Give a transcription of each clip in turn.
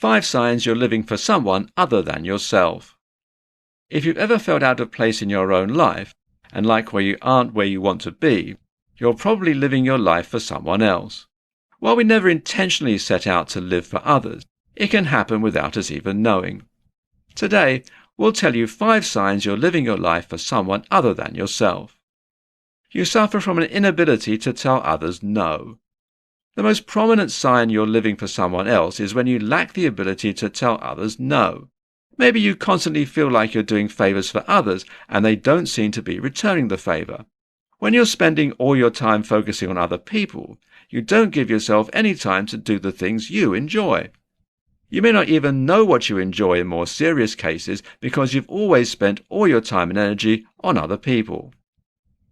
5 signs you're living for someone other than yourself. If you've ever felt out of place in your own life, and like where you aren't where you want to be, you're probably living your life for someone else. While we never intentionally set out to live for others, it can happen without us even knowing. Today, we'll tell you 5 signs you're living your life for someone other than yourself. You suffer from an inability to tell others no. The most prominent sign you're living for someone else is when you lack the ability to tell others no. Maybe you constantly feel like you're doing favors for others and they don't seem to be returning the favor. When you're spending all your time focusing on other people, you don't give yourself any time to do the things you enjoy. You may not even know what you enjoy in more serious cases because you've always spent all your time and energy on other people.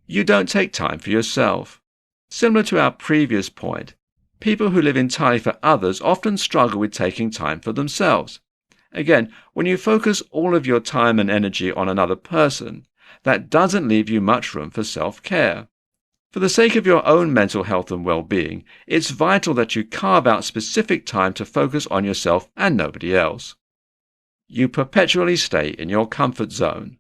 You don't take time for yourself. Similar to our previous point, people who live entirely for others often struggle with taking time for themselves. Again, when you focus all of your time and energy on another person, that doesn't leave you much room for self-care. For the sake of your own mental health and well-being, it's vital that you carve out specific time to focus on yourself and nobody else. You perpetually stay in your comfort zone.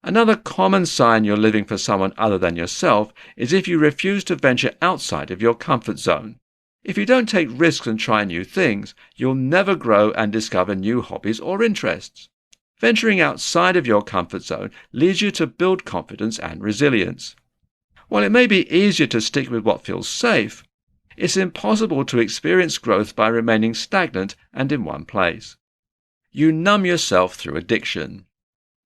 Another common sign you're living for someone other than yourself is if you refuse to venture outside of your comfort zone. If you don't take risks and try new things, you'll never grow and discover new hobbies or interests. Venturing outside of your comfort zone leads you to build confidence and resilience. While it may be easier to stick with what feels safe, it's impossible to experience growth by remaining stagnant and in one place. You numb yourself through addiction.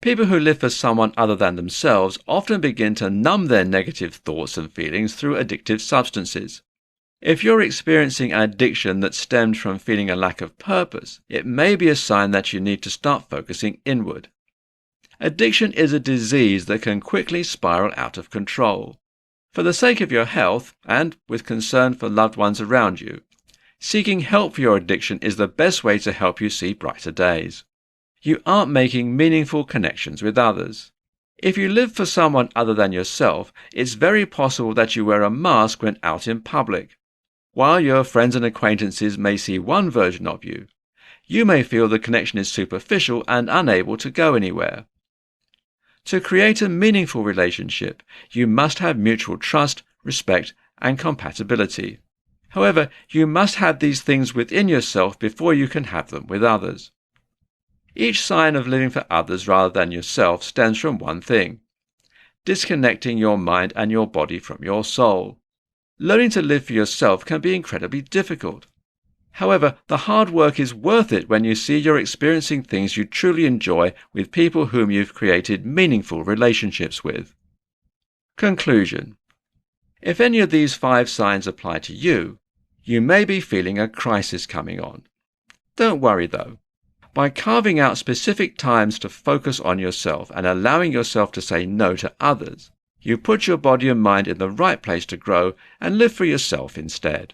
People who live for someone other than themselves often begin to numb their negative thoughts and feelings through addictive substances. If you're experiencing an addiction that stems from feeling a lack of purpose, it may be a sign that you need to start focusing inward. Addiction is a disease that can quickly spiral out of control. For the sake of your health, and with concern for loved ones around you, seeking help for your addiction is the best way to help you see brighter days. You aren't making meaningful connections with others. If you live for someone other than yourself, it's very possible that you wear a mask when out in public. While your friends and acquaintances may see one version of you, you may feel the connection is superficial and unable to go anywhere. To create a meaningful relationship, you must have mutual trust, respect, and compatibility. However, you must have these things within yourself before you can have them with others. Each sign of living for others rather than yourself stems from one thing: disconnecting your mind and your body from your soul. Learning to live for yourself can be incredibly difficult. However, the hard work is worth it when you see you're experiencing things you truly enjoy with people whom you've created meaningful relationships with. Conclusion. If any of these 5 signs apply to you, you may be feeling a crisis coming on. Don't worry though. By carving out specific times to focus on yourself and allowing yourself to say no to others, you put your body and mind in the right place to grow and live for yourself instead.